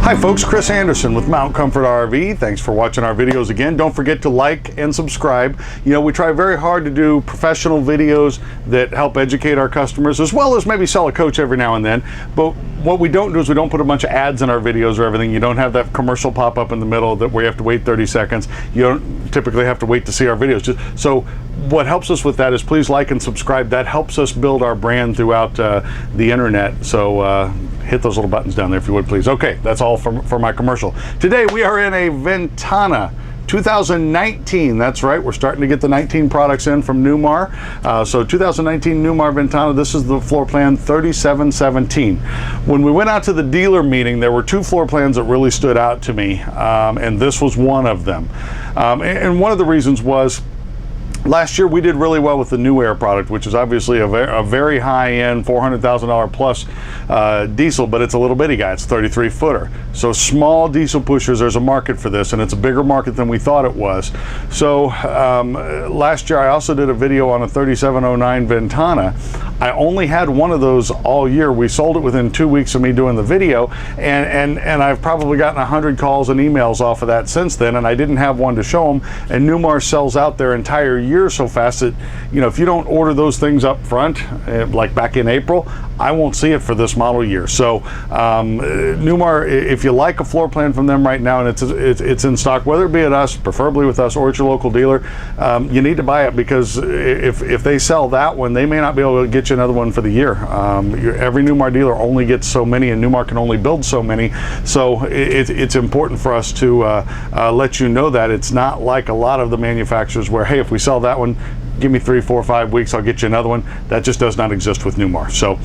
Hi folks, Chris Anderson with Mount Comfort RV. Thanks for watching our videos again. Don't forget to like and subscribe. You know, we try very hard to do professional videos that help educate our customers, as well as maybe sell a coach every now and then. But what we don't do is we don't put a bunch of ads in our videos or everything. You don't have that commercial pop up in the middle that where you have to wait 30 seconds. You don't typically have to wait to see our videos. So what helps us with that is please like and subscribe. That helps us build our brand throughout the internet. So hit those little buttons down there if you would, please. Okay, that's all for my commercial. Today we are in a Ventana 2019. That's right, we're starting to get the 19 products in from Newmar. So 2019 Newmar Ventana, this is the floor plan 3717. When we went out to the dealer meeting, there were two floor plans that really stood out to me, and this was one of them. And one of the reasons was, last year we did really well with the New Air product, which is obviously a very high-end $400,000 plus diesel, but it's a little bitty guy. It's a 33 footer. So small diesel pushers, there's a market for this, and it's a bigger market than we thought it was. So last year I also did a video on a 3709 Ventana. I only had one of those all year. We sold it within 2 weeks of me doing the video, and I've probably gotten 100 calls and emails off of that since then, and I didn't have one to show them. And Newmar sells out their entire year so fast that, you know, if you don't order those things up front, like back in April, I won't see it for this model year. So Newmar, if you like a floor plan from them right now and it's in stock, whether it be at us, preferably with us, or at your local dealer, you need to buy it, because if they sell that one, they may not be able to get you another one for the year. Every Newmar dealer only gets so many, and Newmar can only build so many. So it's important for us to let you know that it's not like a lot of the manufacturers where, hey, if we sell that one, give me 3, 4, 5 weeks, I'll get you another one. That just does not exist with Newmar. So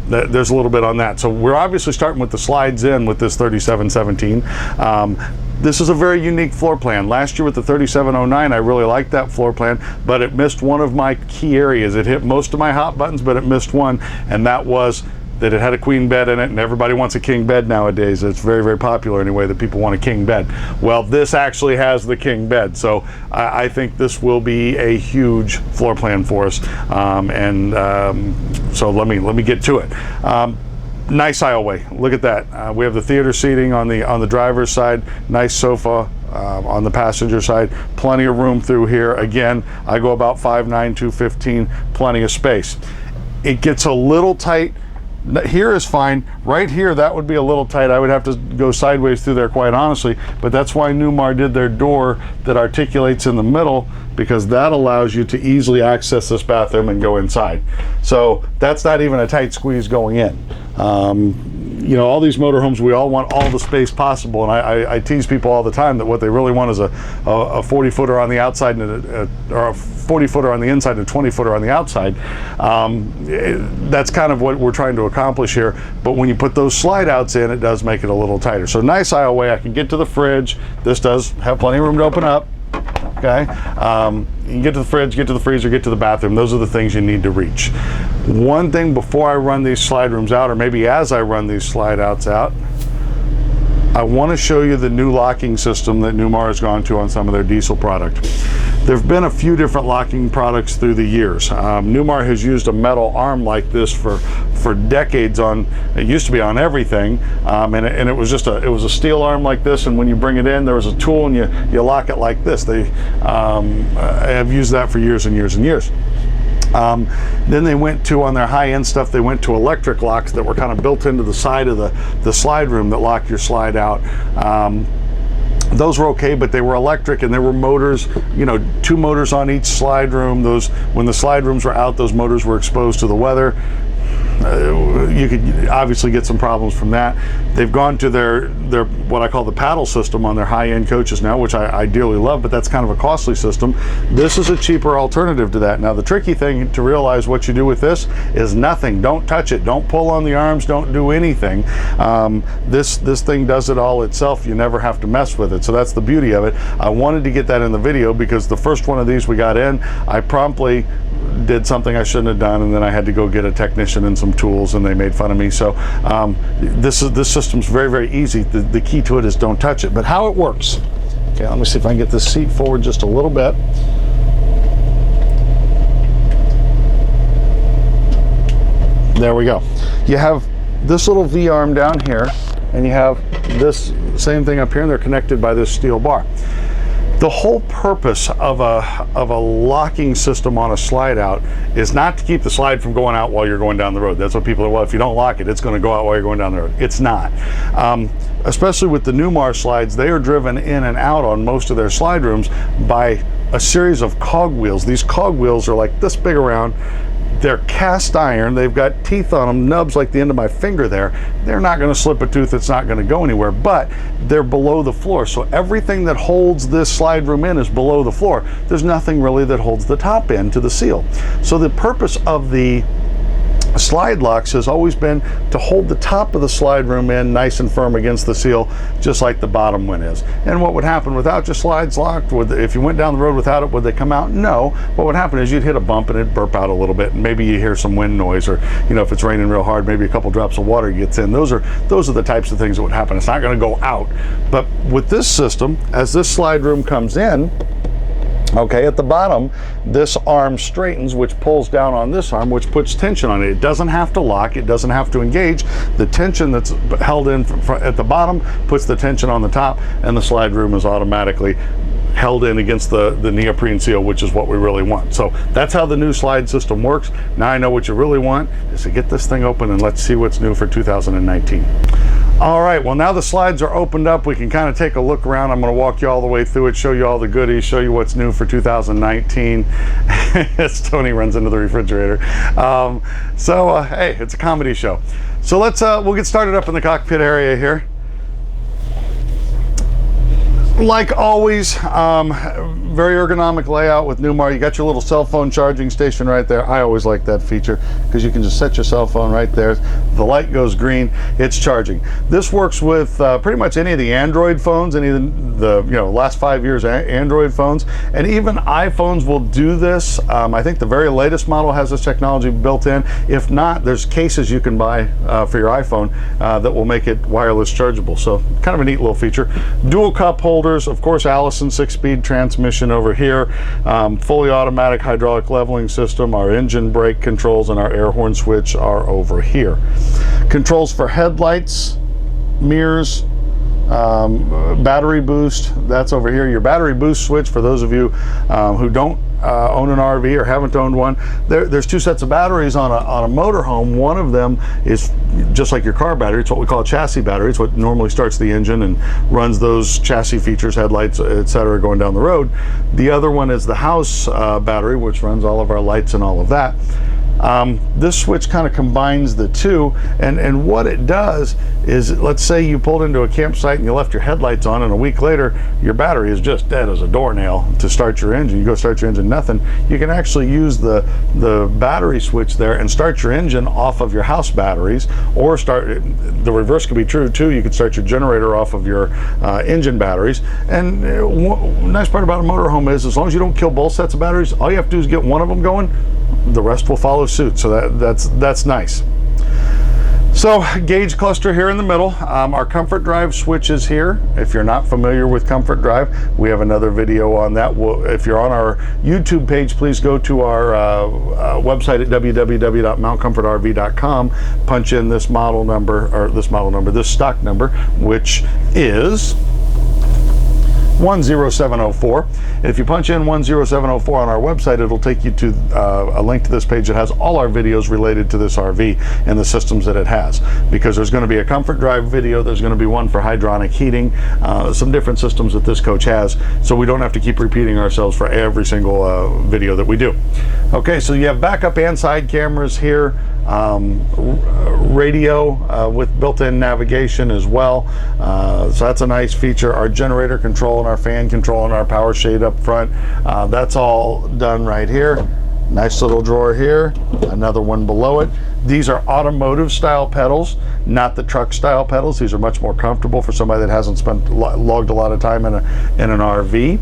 there's a little bit on that. So we're obviously starting with the slides in with this 3717. This is a very unique floor plan. Last year with the 3709, I really liked that floor plan, but it missed one of my key areas. It hit most of my hot buttons, but it missed one, and that was that it had a queen bed in it, and everybody wants a king bed nowadays. It's very, very popular anyway that people want a king bed. Well, this actually has the king bed, so I think this will be a huge floor plan for us. So let me get to it. Nice aisleway. Look at that. We have the theater seating on the driver's side. Nice sofa. On the passenger side, plenty of room through here. Again, I go about 5'9", 215, plenty of space. It gets a little tight. Here is fine. Right here, that would be a little tight. I would have to go sideways through there, quite honestly, but that's why Newmar did their door that articulates in the middle, because that allows you to easily access this bathroom and go inside. So that's not even a tight squeeze going in. You know, all these motorhomes, we all want all the space possible, and I tease people all the time that what they really want is a 40-footer on the outside and or a 40-footer on the inside and a 20-footer on the outside. That's kind of what we're trying to accomplish here, but when you put those slide outs in, it does make it a little tighter. So nice aisleway. I can get to the fridge. This does have plenty of room to open up. Okay, you can get to the fridge, get to the freezer, get to the bathroom. Those are the things you need to reach. One thing before I run these slide rooms out, or maybe as I run these slide outs out, I want to show you the new locking system that Newmar has gone to on some of their diesel product. There have been a few different locking products through the years. Newmar has used a metal arm like this for decades on, it used to be on everything, and it was just a steel arm like this, and when you bring it in, there was a tool and you lock it like this. They have used that for years and years and years. Then they went to, on their high-end stuff, they went to electric locks that were kind of built into the side of the slide room that lock your slide out. Those were okay, but they were electric, and there were motors, you know, 2 motors on each slide room. Those, when the slide rooms were out, those motors were exposed to the weather. You could obviously get some problems from that. They've gone to their what I call the paddle system on their high-end coaches now, which I dearly love, but that's kind of a costly system. This is a cheaper alternative to that. Now, the tricky thing to realize what you do with this is nothing. Don't touch it. Don't pull on the arms. Don't do anything. This thing does it all itself. You never have to mess with it. So that's the beauty of it. I wanted to get that in the video because the first one of these we got in, I promptly did something I shouldn't have done, and then I had to go get a technician and some tools, and they made fun of me. So this system's very, very easy. The key to it is don't touch it. But how it works, okay, let me see if I can get this seat forward just a little bit. There we go. You have this little V-arm down here, and you have this same thing up here, and they're connected by this steel bar. The whole purpose of a locking system on a slide out is not to keep the slide from going out while you're going down the road. That's what people are, well, if you don't lock it, it's going to go out while you're going down the road. It's not. Especially with the Newmar slides, they are driven in and out on most of their slide rooms by a series of cog wheels. These cog wheels are like this big around. They're cast iron. They've got teeth on them, nubs like the end of my finger there. They're not going to slip a tooth. It's not going to go anywhere, but they're below the floor. So everything that holds this slide room in is below the floor. There's nothing really that holds the top end to the seal. So the purpose of the slide locks has always been to hold the top of the slide room in nice and firm against the seal, just like the bottom one is. And what would happen without your slides locked, if you went down the road without it, would they come out? No. What would happen is you'd hit a bump and it'd burp out a little bit, and maybe you hear some wind noise, or if it's raining real hard, maybe a couple drops of water gets in. Those are the types of things that would happen. It's not going to go out. But with this system, as this slide room comes in, okay, at the bottom, this arm straightens, which pulls down on this arm, which puts tension on it. It doesn't have to lock, it doesn't have to engage. The tension that's held in at the bottom puts the tension on the top, and the slide room is automatically held in against the neoprene seal, which is what we really want. So that's how the new slide system works. Now I know what you really want is to get this thing open, and let's see what's new for 2019. All right, well, now the slides are opened up, we can kind of take a look around. I'm going to walk you all the way through it, show you all the goodies, show you what's new for 2019. As Tony runs into the refrigerator. Hey, it's a comedy show. So we'll get started up in the cockpit area here. Like always, very ergonomic layout with Newmar. You got your little cell phone charging station right there. I always like that feature because you can just set your cell phone right there. The light goes green, it's charging. This works with pretty much any of the Android phones, any of the last 5 years Android phones, and even iPhones will do this. I think the very latest model has this technology built in. If not, there's cases you can buy for your iPhone that will make it wireless chargeable. So kind of a neat little feature. Dual cup holder. Of course, Allison 6-speed transmission over here, fully automatic hydraulic leveling system, our engine brake controls, and our air horn switch are over here. Controls for headlights, mirrors, battery boost, that's over here. Your battery boost switch, for those of you who don't own an RV or haven't owned one, there's two sets of batteries on a motorhome. One of them is just like your car battery. It's what we call a chassis battery. It's what normally starts the engine and runs those chassis features, headlights, etc., going down the road. The other one is the house battery, which runs all of our lights and all of that. This switch kind of combines the two, and what it does is, let's say you pulled into a campsite and you left your headlights on, and a week later your battery is just dead as a doornail to start your engine. You go start your engine, nothing. You can actually use the battery switch there and start your engine off of your house batteries, or the reverse could be true too. You could start your generator off of your engine batteries. And nice part about a motorhome is, as long as you don't kill both sets of batteries, all you have to do is get one of them going, the rest will follow suit. So that's nice. So gauge cluster here in the middle. Our comfort drive switch is here. If you're not familiar with comfort drive, we have another video on that. If you're on our YouTube page, please go to our website at www.mountcomfortrv.com, punch in this stock number, which is 10704. If you punch in 10704 on our website, it'll take you to a link to this page that has all our videos related to this RV and the systems that it has. Because there's going to be a comfort drive video, there's going to be one for hydronic heating, some different systems that this coach has, so we don't have to keep repeating ourselves for every single video that we do. Okay, so you have backup and side cameras here. Radio with built-in navigation as well, so that's a nice feature. Our generator control and our fan control and our power shade up front, that's all done right here. Nice little drawer here, another one below it. These are automotive style pedals, not the truck style pedals. These are much more comfortable for somebody that hasn't logged a lot of time in an RV.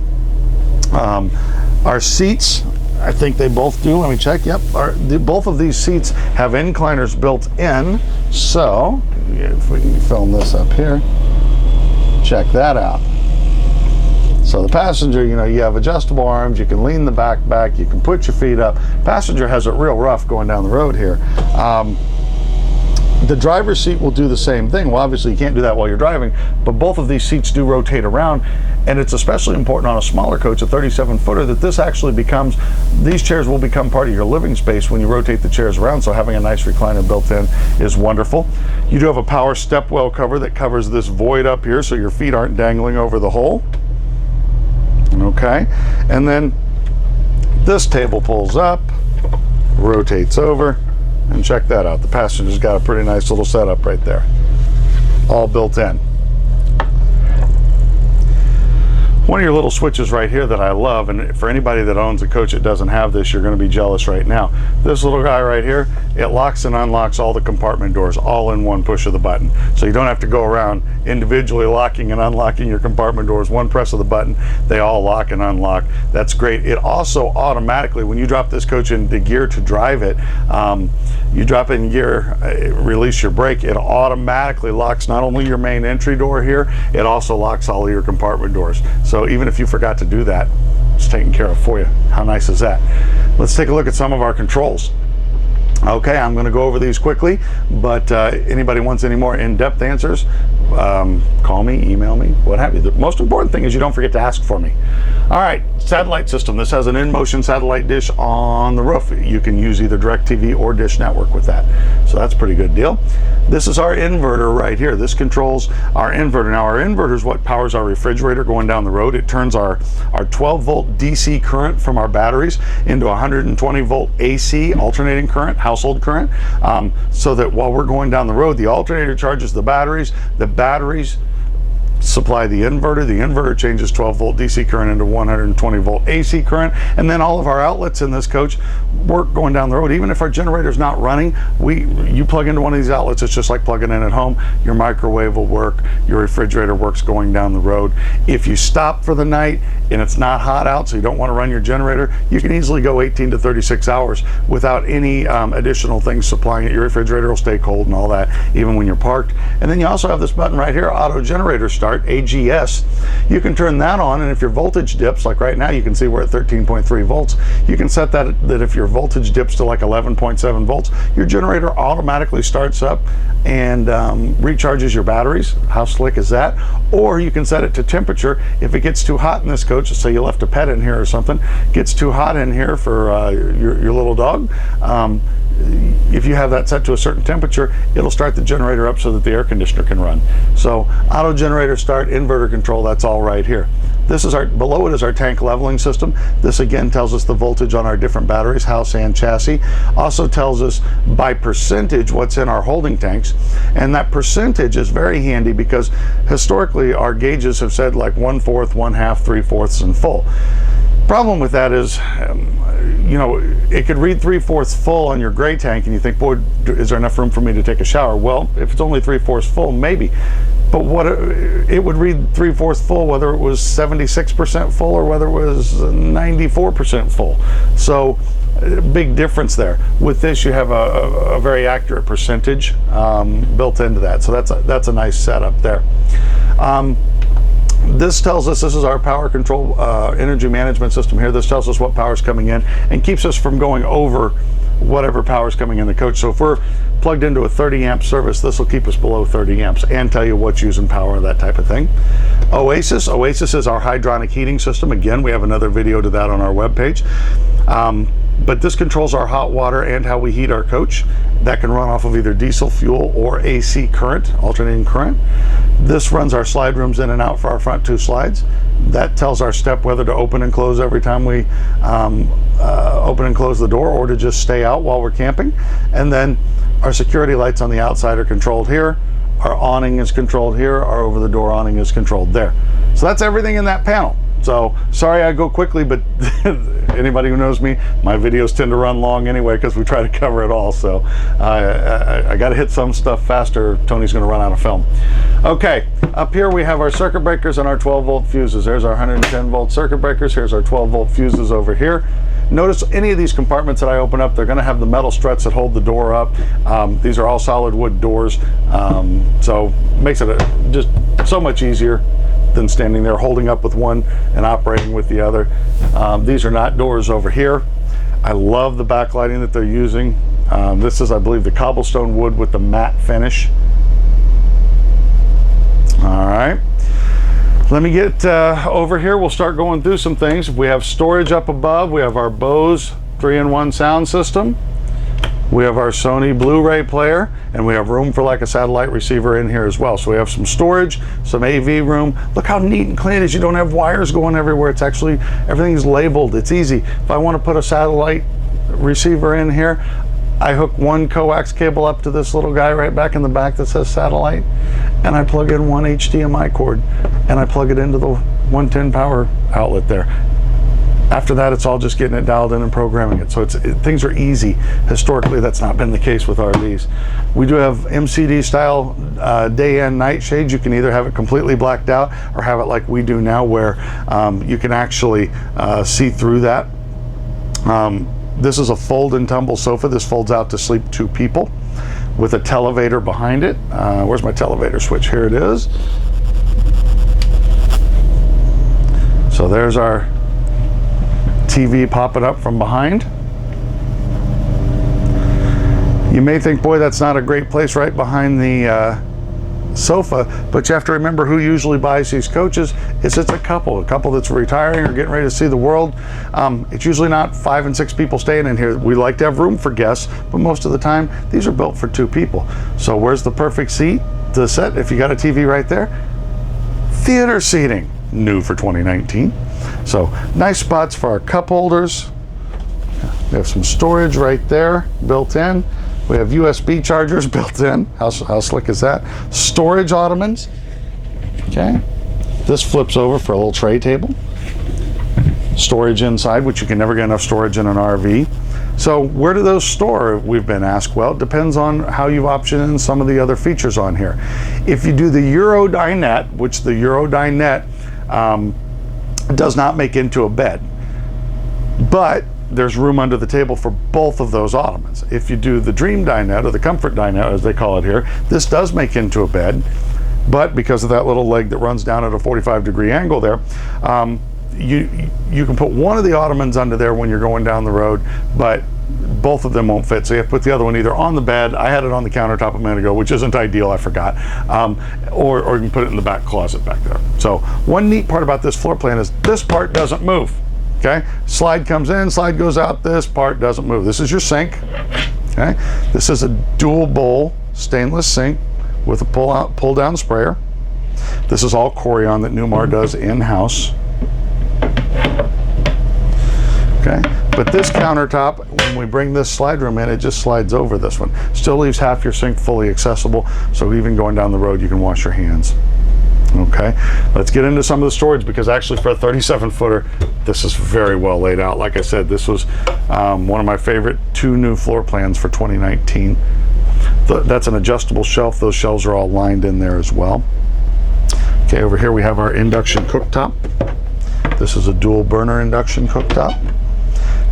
Our seats, I think they both do. Let me check. Yep, both of these seats have incliners built in. So if we can film this up here, check that out. So the passenger, you have adjustable arms, you can lean the back, you can put your feet up. Passenger has it real rough going down the road here. The driver's seat will do the same thing. Well, obviously you can't do that while you're driving, but both of these seats do rotate around, and it's especially important on a smaller coach, a 37-footer, that this actually becomes, these chairs will become part of your living space when you rotate the chairs around, so having a nice recliner built in is wonderful. You do have a power stepwell cover that covers this void up here so your feet aren't dangling over the hole. Okay, and then this table pulls up, rotates over, and check that out. The passenger's got a pretty nice little setup right there, all built in. One of your little switches right here that I love, and for anybody that owns a coach that doesn't have this, you're going to be jealous right now. This little guy right here, it locks and unlocks all the compartment doors all in one push of the button. So you don't have to go around individually locking and unlocking your compartment doors. One press of the button, they all lock and unlock. That's great. It also automatically, when you drop this coach into gear to drive it, you drop it in gear, release your brake, it automatically locks not only your main entry door here, it also locks all of your compartment doors. So even if you forgot to do that, it's taken care of for you. How nice is that? Let's take a look at some of our controls. Okay, I'm going to go over these quickly, but anybody wants any more in-depth answers, call me, email me, what have you. The most important thing is you don't forget to ask for me. All right, satellite system. This has an in-motion satellite dish on the roof. You can use either DirecTV or Dish Network with that. So that's a pretty good deal. This is our inverter right here. This controls our inverter. Now our inverter is what powers our refrigerator going down the road. It turns our 12-volt DC current from our batteries into 120-volt AC alternating current, household current, so that while we're going down the road, the alternator charges the batteries supply the inverter changes 12-volt DC current into 120-volt AC current, and then all of our outlets in this coach work going down the road. Even if our generator's not running, you plug into one of these outlets, it's just like plugging in at home. Your microwave will work, your refrigerator works going down the road. If you stop for the night and it's not hot out, so you don't want to run your generator, you can easily go 18 to 36 hours without any additional things supplying it. Your refrigerator will stay cold and all that, even when you're parked. And then you also have this button right here, auto generator start, AGS. You can turn that on, and if your voltage dips, like right now you can see we're at 13.3 volts, you can set that if your voltage dips to like 11.7 volts, your generator automatically starts up and recharges your batteries. How slick is that? Or you can set it to temperature. If it gets too hot in this coach, say you left a pet in here or something, gets too hot in here for your little dog, if you have that set to a certain temperature, it'll start the generator up so that the air conditioner can run. So auto generator start, inverter control, that's all right here. This is below it is our tank leveling system. This again tells us the voltage on our different batteries, house and chassis. Also tells us by percentage what's in our holding tanks. And that percentage is very handy because historically our gauges have said like 1/4, 1/2, 3/4, and full. Problem with that is, you know, it could read 3/4 full on your gray tank and you think, boy, is there enough room for me to take a shower? Well, if it's only 3/4 full, maybe. But what it would read 3/4 full whether it was 76% full or whether it was 94% full. So big difference there. With this you have a very accurate percentage built into that. So that's a nice setup there. This tells us, this is our power control energy management system here. This tells us what power is coming in and keeps us from going over whatever power is coming in the coach. So if we're plugged into a 30 amp service, this will keep us below 30 amps and tell you what's using power, that type of thing. Oasis is our hydronic heating system. Again, we have another video to that on our webpage. But this controls our hot water and how we heat our coach. That can run off of either diesel fuel or AC current, alternating current. This runs our slide rooms in and out for our front two slides. That tells our step whether to open and close every time we open and close the door, or to just stay out while we're camping. And then our security lights on the outside are controlled here. Our awning is controlled here. Our over the door awning is controlled there. So that's everything in that panel. So sorry I go quickly, but anybody who knows me, my videos tend to run long anyway because we try to cover it all. So I got to hit some stuff faster. Tony's going to run out of film. Okay, up here we have our circuit breakers and our 12-volt fuses. There's our 110-volt circuit breakers. Here's our 12-volt fuses over here. Notice any of these compartments that I open up, they're going to have the metal struts that hold the door up. These are all solid wood doors, so makes it just so much easier than standing there holding up with one and operating with the other. These are not doors over here. I love the backlighting that they're using. This is, I believe, the cobblestone wood with the matte finish. All right. Let me get over here. We'll start going through some things. We have storage up above. We have our Bose 3-in-1 sound system. We have our Sony Blu-ray player, and we have room for like a satellite receiver in here as well. So we have some storage, some AV room. Look how neat and clean it is. You don't have wires going everywhere. It's actually, everything's labeled. It's easy. If I want to put a satellite receiver in here, I hook one coax cable up to this little guy right back in the back that says satellite, and I plug in one HDMI cord, and I plug it into the 110 power outlet there. After that, it's all just getting it dialed in and programming it. So things are easy. Historically, that's not been the case with RVs. We do have MCD style day and night shades. You can either have it completely blacked out or have it like we do now, where you can actually see through that. This is a fold and tumble sofa. This folds out to sleep 2 people with a televator behind it. Where's my televator switch? Here it is. So there's our TV popping up from behind. You may think, boy, that's not a great place right behind the sofa, but you have to remember who usually buys these coaches. It's a couple that's retiring or getting ready to see the world. It's usually not 5 and 6 people staying in here. We like to have room for guests, but most of the time these are built for 2 people. So where's the perfect seat to set if you got a TV right there? Theater seating, new for 2019. So nice spots for our cup holders. We have some storage right there built in. We have USB chargers built in. How slick is that? Storage ottomans. Okay. This flips over for a little tray table. Storage inside, which you can never get enough storage in an RV. So where do those store, we've been asked? Well, it depends on how you've optioned in some of the other features on here. If you do the Euro Dinette, which the Euro Dinette does not make into a bed, but there's room under the table for both of those ottomans. If you do the Dream Dinette, or the Comfort Dinette as they call it here, this does make into a bed, but because of that little leg that runs down at a 45-degree angle there, you can put one of the ottomans under there when you're going down the road, but both of them won't fit, so you have to put the other one either on the bed. I had it on the countertop a minute ago, which isn't ideal, I forgot, or you can put it in the back closet back there. So one neat part about this floor plan is this part doesn't move. Okay, slide comes in, slide goes out, this part doesn't move. This is your sink. Okay, this is a dual bowl stainless sink with a pull down sprayer. This is all Corian that Newmar does in-house. Okay, but this countertop, when we bring this slide room in, it just slides over this one. Still leaves half your sink fully accessible, so even going down the road, you can wash your hands. Okay, let's get into some of the storage, because actually for a 37-footer, this is very well laid out. Like I said, this was one of my favorite 2 new floor plans for 2019. That's an adjustable shelf. Those shelves are all lined in there as well. Okay, over here we have our induction cooktop. This is a dual burner induction cooktop.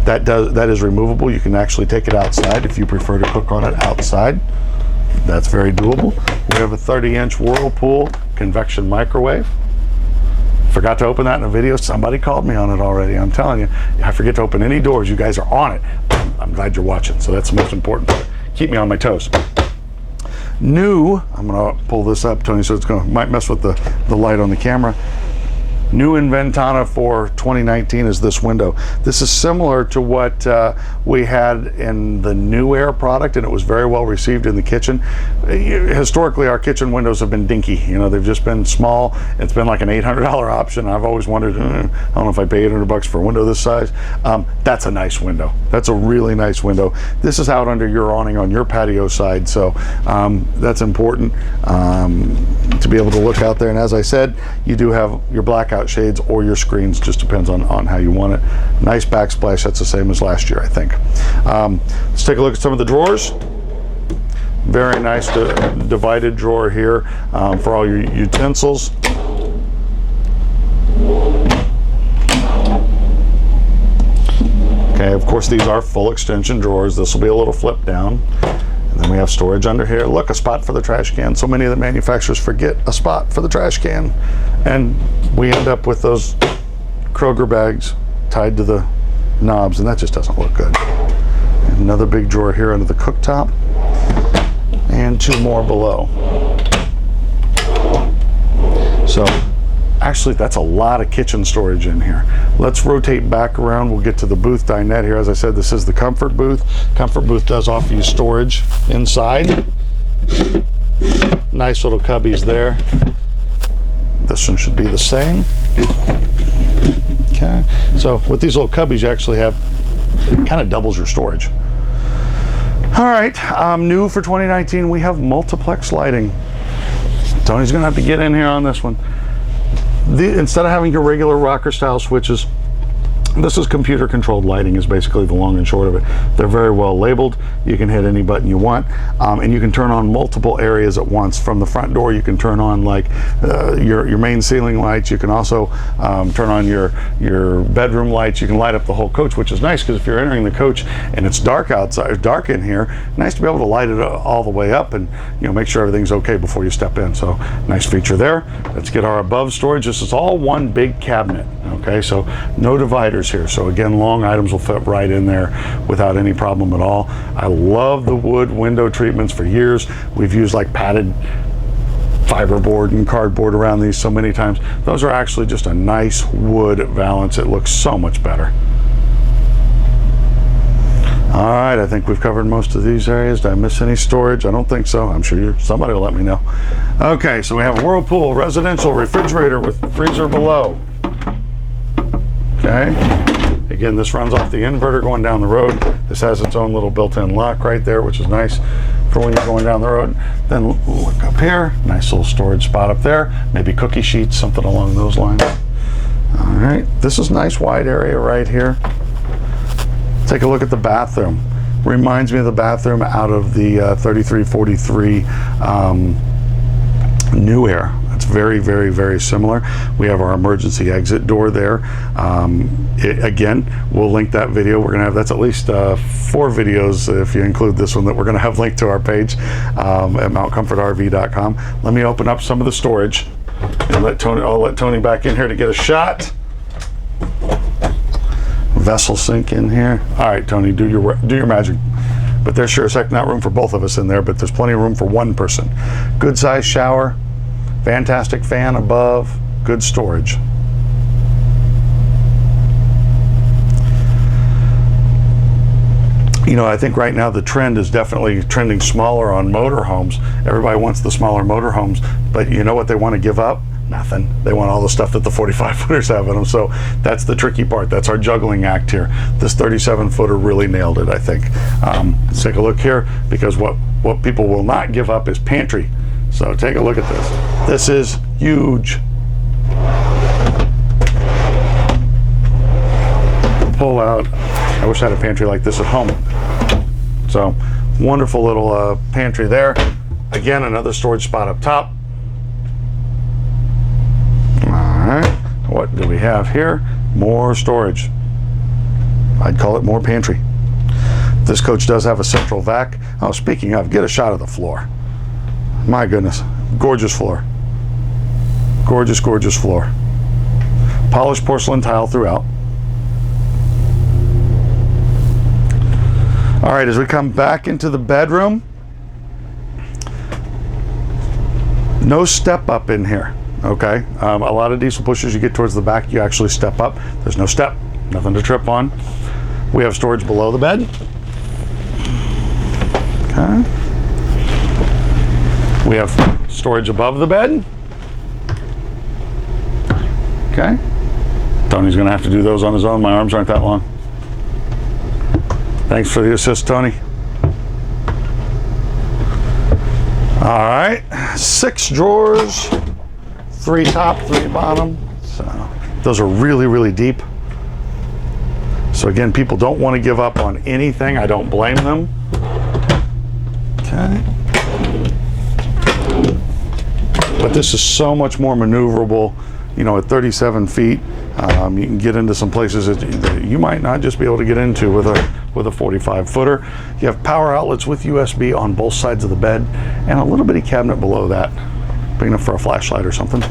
That is removable. You can actually take it outside if you prefer to cook on it outside. That's very doable. We have a 30-inch Whirlpool convection microwave. Forgot to open that in a video. Somebody called me on it already. I'm telling you, I forget to open any doors. You guys are on it. I'm glad you're watching. So that's the most important part. Keep me on my toes. New, I'm gonna pull this up, Tony, so might mess with the light on the camera. New in Ventana for 2019 is this window. This is similar to what we had in the New Air product, and it was very well received in the kitchen. Historically, our kitchen windows have been dinky. You know, they've just been small. It's been like an $800 option. I've always wondered, I don't know if I pay $800 for a window this size. That's a nice window. That's a really nice window. This is out under your awning on your patio side, so that's important to be able to look out there. And as I said, you do have your blackout shades or your screens, just depends on how you want it. Nice backsplash. That's the same as last year, I think. Let's take a look at some of the drawers. Very nice divided drawer here for all your utensils. Okay, of course these are full extension drawers. This will be a little flip down. And then we have storage under here. Look, a spot for the trash can. So many of the manufacturers forget a spot for the trash can. And we end up with those Kroger bags tied to the knobs, and that just doesn't look good. Another big drawer here under the cooktop, and 2 more below. So actually, that's a lot of kitchen storage in here. Let's rotate back around. We'll get to the booth dinette here. As I said, this is the comfort booth. Comfort booth does offer you storage inside. Nice little cubbies there. This one should be the same. Okay, so with these little cubbies, you actually have, it kind of doubles your storage. All right, new for 2019, we have multiplex lighting. Tony's gonna have to get in here on this one. Instead of having your regular rocker style switches, this is computer controlled lighting, is basically the long and short of it. They're very well labeled. You can hit any button you want, and you can turn on multiple areas at once. From the front door, you can turn on like your main ceiling lights. You can also turn on your bedroom lights. You can light up the whole coach, which is nice because if you're entering the coach and it's dark outside, dark in here, nice to be able to light it all the way up and make sure everything's okay before you step in. So nice feature there. Let's get our above storage. This is all one big cabinet. Okay, so no dividers here. So again, long items will fit right in there without any problem at all. I love the wood window treatments. For years we've used like padded fiberboard and cardboard around these so many times. Those are actually just a nice wood valance. It looks so much better. All right, I think we've covered most of these areas. Did I miss any storage? I don't think so. I'm sure somebody will let me know. Okay, so we have a Whirlpool residential refrigerator with freezer below. Okay, again, this runs off the inverter going down the road. This has its own little built-in lock right there, which is nice for when you're going down the road. Then look up here, nice little storage spot up there, maybe cookie sheets, something along those lines. All right, this is nice wide area right here. Take a look at the bathroom. Reminds me of the bathroom out of the 3343 New Air. It's very, very, very similar. We have our emergency exit door there. Again, we'll link that video. We're gonna have, that's at least 4 videos if you include this one, that we're gonna have linked to our page at mountcomfortrv.com. Let me open up some of the storage and I'll let Tony back in here to get a shot. Vessel sink in here. All right, Tony, do your magic. But there's sure as heck not room for both of us in there, but there's plenty of room for one person. Good size shower. Fantastic fan above, good storage. I think right now the trend is definitely trending smaller on motorhomes. Everybody wants the smaller motorhomes, but you know what they want to give up? Nothing. They want all the stuff that the 45-footers have in them. So that's the tricky part. That's our juggling act here. This 37-footer really nailed it, I think. Let's take a look here, because what people will not give up is pantry. So take a look at this. This is huge. Pull out. I wish I had a pantry like this at home. So wonderful little pantry there. Again, another storage spot up top. All right. What do we have here? More storage. I'd call it more pantry. This coach does have a central vac. Oh, speaking of, get a shot of the floor. My goodness, gorgeous floor. Gorgeous, gorgeous floor. Polished porcelain tile throughout. All right, as we come back into the bedroom, no step up in here, okay? A lot of diesel pushers, you get towards the back, you actually step up. There's no step, nothing to trip on. We have storage below the bed. Okay. We have storage above the bed. Okay. Tony's gonna have to do those on his own. My arms aren't that long. Thanks for the assist, Tony. All right, 6 drawers, 3 top, 3 bottom. So those are really, really deep. So again, people don't want to give up on anything. I don't blame them. Okay. But this is so much more maneuverable. At 37 feet, you can get into some places that you might not just be able to get into with a 45-footer. You have power outlets with USB on both sides of the bed, and a little bitty cabinet below that, big enough for a flashlight or something.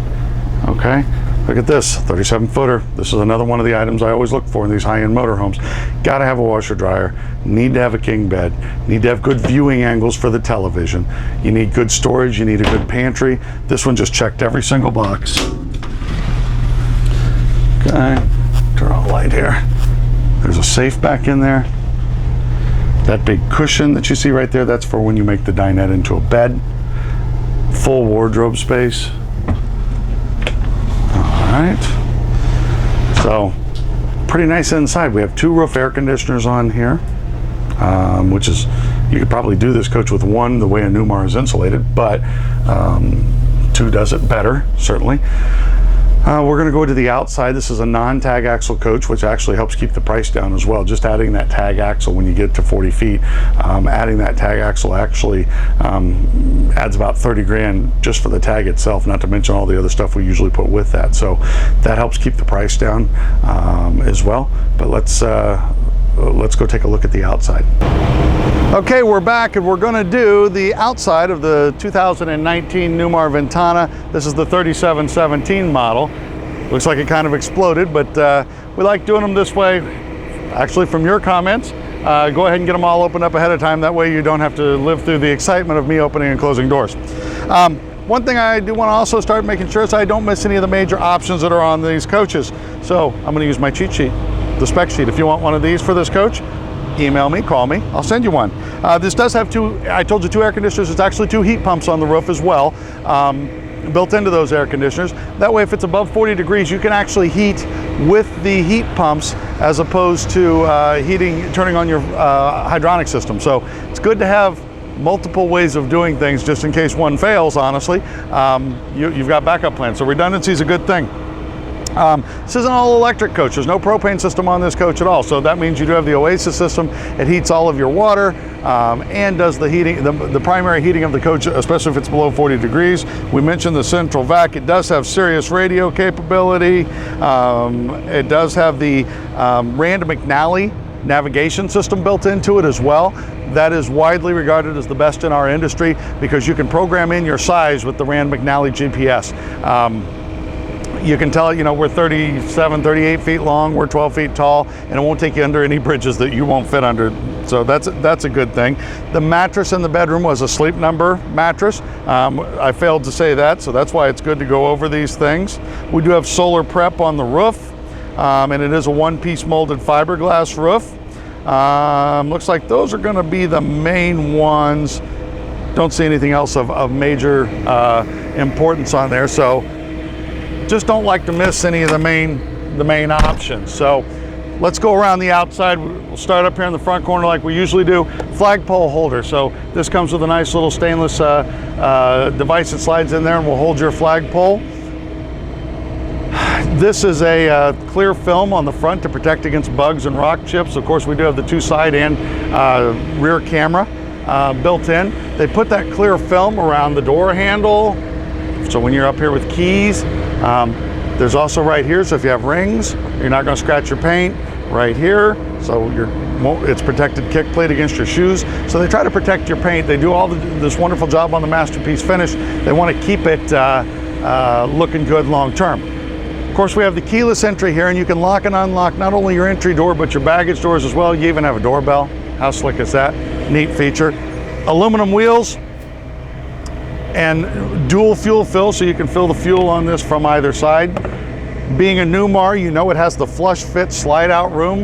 Okay, Look at this, 37-footer. This is another one of the items I always look for in these high-end motorhomes. Got to have a washer dryer, need to have a king bed, need to have good viewing angles for the television. You need good storage, you need a good pantry. This one just checked every single box. Okay, turn on the light here. There's a safe back in there. That big cushion that you see right there, that's for when you make the dinette into a bed. Full wardrobe space. All right, so pretty nice inside. We have 2 roof air conditioners on here, which is, you could probably do this coach with 1 the way a Newmar is insulated, but 2 does it better, certainly. We're going to go to the outside. This is a non-tag axle coach, which actually helps keep the price down as well. Just adding that tag axle when you get to 40 feet, adding that tag axle actually adds about 30 grand just for the tag itself, not to mention all the other stuff we usually put with that. So that helps keep the price down as well. But let's go take a look at the outside. Okay, we're back and we're going to do the outside of the 2019 Newmar Ventana. This is the 3717 model. Looks like it kind of exploded, but we like doing them this way. Actually, from your comments, go ahead and get them all opened up ahead of time. That way you don't have to live through the excitement of me opening and closing doors. One thing I do want to also start making sure is I don't miss any of the major options that are on these coaches. So I'm going to use my cheat sheet, the spec sheet. If you want one of these for this coach, email me, call me, I'll send you one. This does have 2, I told you 2 air conditioners. It's actually 2 heat pumps on the roof as well, built into those air conditioners. That way, if it's above 40 degrees, you can actually heat with the heat pumps as opposed to turning on your hydronic system. So it's good to have multiple ways of doing things just in case one fails, honestly. You've got backup plans. So redundancy is a good thing. This is an all-electric coach. There's no propane system on this coach at all. So that means you do have the Oasis system. It heats all of your water and does the heating, the primary heating of the coach, especially if it's below 40 degrees. We mentioned the central vac. It does have Sirius radio capability. It does have the Rand McNally navigation system built into it as well. That is widely regarded as the best in our industry because you can program in your size with the Rand McNally GPS. You can tell, you know, we're 37, 38 feet long, we're 12 feet tall, and it won't take you under any bridges that you won't fit under. So that's a good thing. The mattress in the bedroom was a Sleep Number mattress. I failed to say that, so that's why it's good to go over these things. We do have solar prep on the roof, and it is a one-piece molded fiberglass roof. Looks like those are going to be the main ones. Don't see anything else of major importance on there. So just don't like to miss any of the main options. So let's go around the outside. We'll start up here in the front corner like we usually do. Flagpole holder. So this comes with a nice little stainless device that slides in there and will hold your flagpole. This is a clear film on the front to protect against bugs and rock chips. Of course, we do have the 2 side and rear camera built in. They put that clear film around the door handle. So when you're up here with keys, there's also right here, so if you have rings, you're not going to scratch your paint. Right here, so it's protected kick plate against your shoes. So they try to protect your paint. They do all this wonderful job on the Masterpiece finish. They want to keep it looking good long term. Of course, we have the keyless entry here, and you can lock and unlock not only your entry door, but your baggage doors as well. You even have a doorbell. How slick is that? Neat feature. Aluminum wheels and dual fuel fill, so you can fill the fuel on this from either side. Being a Newmar, you know it has the flush fit slide out room.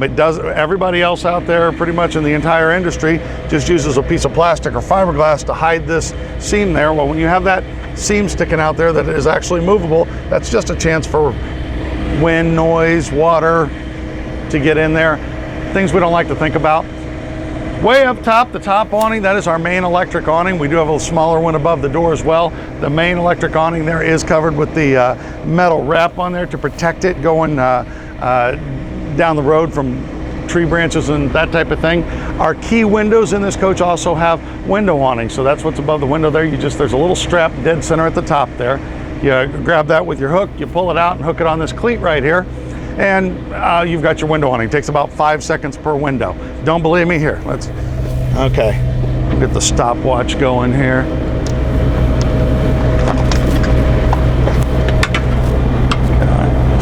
It does. Everybody else out there, pretty much in the entire industry, just uses a piece of plastic or fiberglass to hide this seam there. Well, when you have that seam sticking out there that is actually movable, that's just a chance for wind, noise, water to get in there. Things we don't like to think about. Way up top, the top awning, that is our main electric awning. We do have a smaller one above the door as well. The main electric awning there is covered with the metal wrap on there to protect it going down the road from tree branches and that type of thing. Our key windows in this coach also have window awnings, so that's what's above the window there. There's a little strap dead center at the top there. You grab that with your hook, you pull it out and hook it on this cleat right here, and you've got your window awning. It takes about 5 seconds per window. Don't believe me? Here, okay, we'll get the stopwatch going here.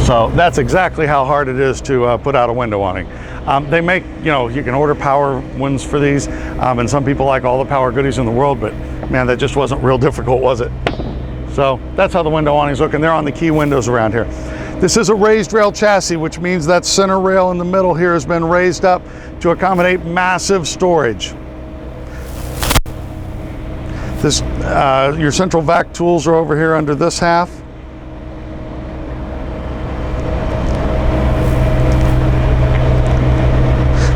So that's exactly how hard it is to put out a window awning. They make, you can order power ones for these, and some people like all the power goodies in the world, but man, that just wasn't real difficult, was it? So that's how the window awnings look, and they're on the key windows around here. This is a raised rail chassis, which means that center rail in the middle here has been raised up to accommodate massive storage. This, your central vac tools are over here under this half.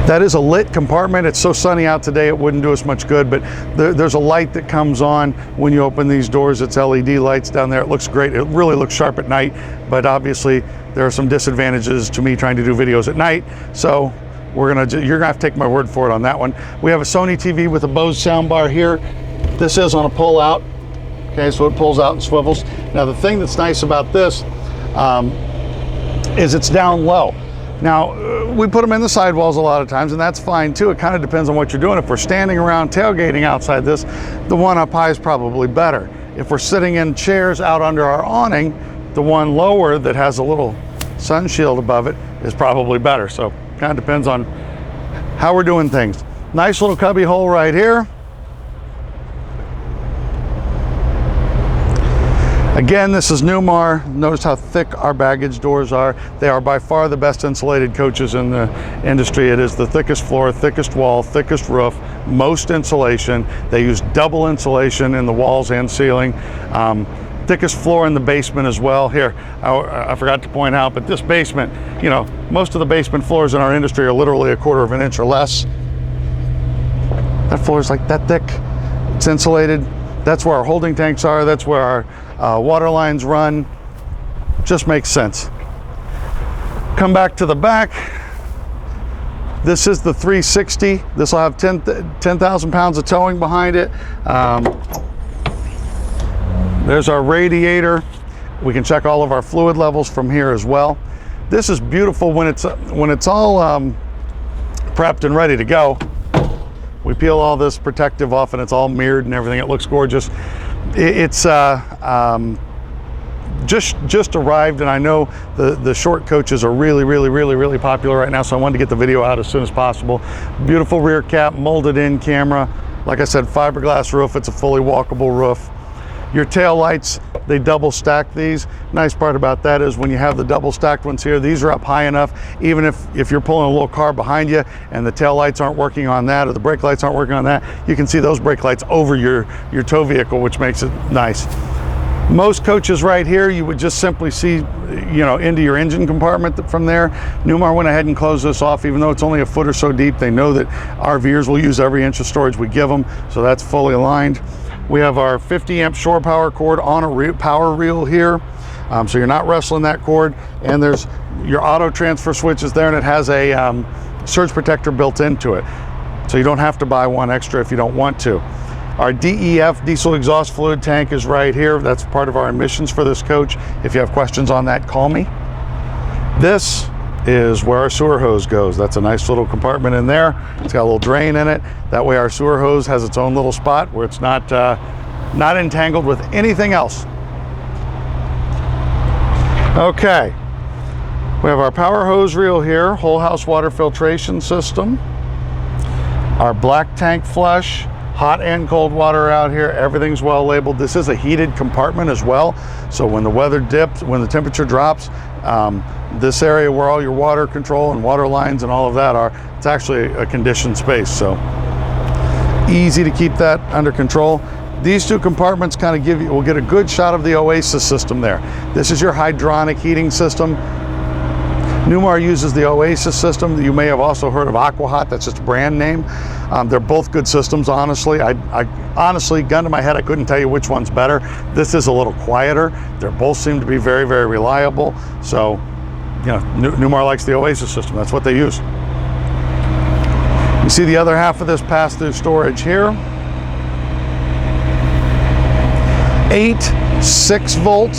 That is a lit compartment. It's so sunny out today it wouldn't do us much good, but there's a light that comes on when you open these doors. It's LED lights down there. It looks great. It really looks sharp at night, but obviously there are some disadvantages to me trying to do videos at night. So you're gonna have to take my word for it on that one. We have a Sony TV with a Bose soundbar here. This is on a pull out. Okay, so it pulls out and swivels. Now the thing that's nice about this is it's down low. Now, we put them in the sidewalls a lot of times, and that's fine too. It kind of depends on what you're doing. If we're standing around tailgating outside this, the one up high is probably better. If we're sitting in chairs out under our awning, the one lower that has a little sun shield above it is probably better. So kind of depends on how we're doing things. Nice little cubby hole right here. Again, this is Newmar. Notice how thick our baggage doors are. They are by far the best insulated coaches in the industry. It is the thickest floor, thickest wall, thickest roof, most insulation. They use double insulation in the walls and ceiling. Thickest floor in the basement as well. Here, I forgot to point out, but this basement, most of the basement floors in our industry are literally 1/4 of an inch or less. That floor is like that thick. It's insulated. That's where our holding tanks are. That's where our water lines run. Just makes sense. Come back to the back. This is the 360. This will have 10,000 pounds of towing behind it. There's our radiator. We can check all of our fluid levels from here as well. This is beautiful when it's all prepped and ready to go. We peel all this protective off and it's all mirrored and everything. It looks gorgeous. It's just arrived, and I know the short coaches are really popular right now, so I wanted to get the video out as soon as possible. Beautiful rear cap, molded in camera. Like I said, fiberglass roof. It's a fully walkable roof. Your tail lights, they double stack these. Nice part about that is when you have the double stacked ones here, these are up high enough, even if you're pulling a little car behind you and the tail lights aren't working on that, or the brake lights aren't working on that, you can see those brake lights over your tow vehicle, which makes it nice. Most coaches right here, you would just simply see, into your engine compartment from there. Newmar went ahead and closed this off, even though it's only 1 foot or so deep. They know that RVers will use every inch of storage we give them, so that's fully aligned. We have our 50 amp shore power cord on a power reel here, so you're not wrestling that cord. And there's your auto transfer switches there, and it has a surge protector built into it, so you don't have to buy one extra if you don't want to. Our DEF, diesel exhaust fluid tank, is right here. That's part of our emissions for this coach. If you have questions on that, call me. This is where our sewer hose goes. That's a nice little compartment in there. It's got a little drain in it. That way our sewer hose has its own little spot where it's not entangled with anything else. Okay, we have our power hose reel here, whole house water filtration system, our black tank flush, hot and cold water out here. Everything's well labeled. This is a heated compartment as well, so when the weather dips, when the temperature drops, this area where all your water control and water lines and all of that are, it's actually a conditioned space, so easy to keep that under control. These two compartments kind of we'll get a good shot of the Oasis system there. This is your hydronic heating system. Newmar uses the Oasis system. You may have also heard of AquaHot. That's just a brand name. They're both good systems, honestly. I honestly, gun to my head, I couldn't tell you which one's better. This is a little quieter. They both seem to be very reliable. So, Newmar likes the Oasis system. That's what they use. You see the other half of this pass-through storage here. 8 6-volt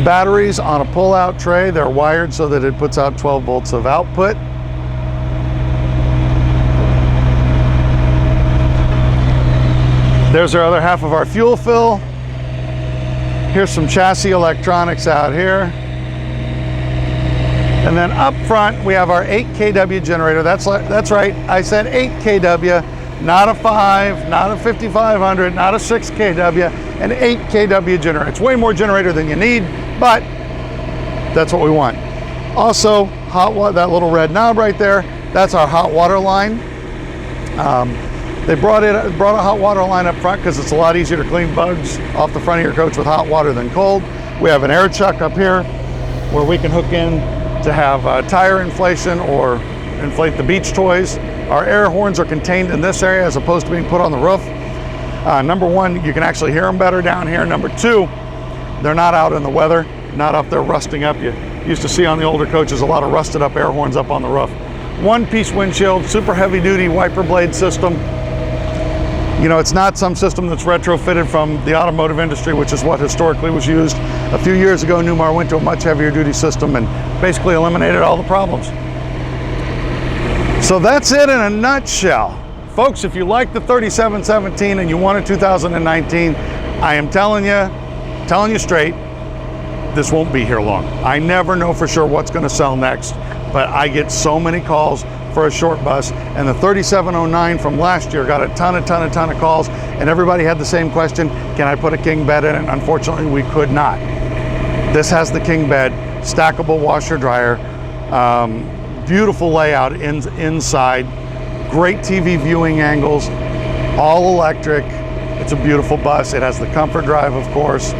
batteries on a pull-out tray. They're wired so that it puts out 12 volts of output. There's our other half of our fuel fill. Here's some chassis electronics out here. And then up front, we have our 8 kW generator. That's right, I said 8 kW, not a 5, not a 5500, not a 6 kW, an 8 kW generator. It's way more generator than you need, but that's what we want. Also, hot water, that little red knob right there, that's our hot water line. They brought a hot water line up front because it's a lot easier to clean bugs off the front of your coach with hot water than cold. We have an air chuck up here where we can hook in to have tire inflation or inflate the beach toys. Our air horns are contained in this area as opposed to being put on the roof. Number one, you can actually hear them better down here. Number two, they're not out in the weather, not up there rusting up. You used to see on the older coaches a lot of rusted up air horns up on the roof. One-piece windshield, super heavy-duty wiper blade system. You know, it's not some system that's retrofitted from the automotive industry, which is what historically was used. A few years ago, Newmar went to a much heavier duty system and basically eliminated all the problems. So that's it in a nutshell. Folks, if you like the 3717 and you want a 2019, I am telling you straight, this won't be here long. I never know for sure what's going to sell next, but I get so many calls for a short bus, and the 3709 from last year got a ton of calls, and everybody had the same question: can I put a king bed in it? Unfortunately, we could not. This has the king bed, stackable washer dryer, beautiful layout inside, great TV viewing angles, all electric. It's a beautiful bus. It has the comfort drive, of course,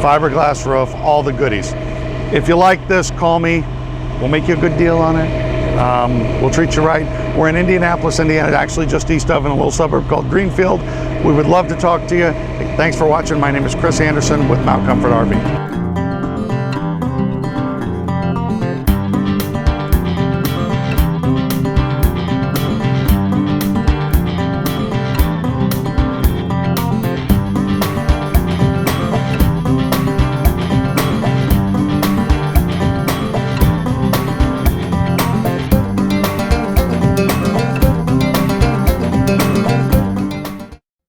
fiberglass roof, all the goodies. If you like this, call me. We'll make you a good deal on it. We'll treat you right. We're in Indianapolis, Indiana, actually just east of, in a little suburb called Greenfield. We would love to talk to you. Thanks for watching. My name is Chris Anderson with Mount Comfort RV.